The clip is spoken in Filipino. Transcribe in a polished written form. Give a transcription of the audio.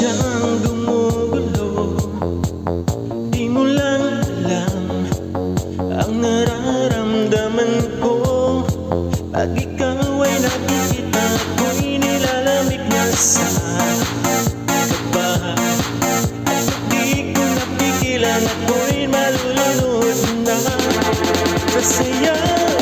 siyang gumugulo. Di mo lang alam ang nararamdaman ko. Pag ikaw ay nakikita ko'y nilalamig na sa kaba. At di ko napigilan ako'y malulunod na sa saya.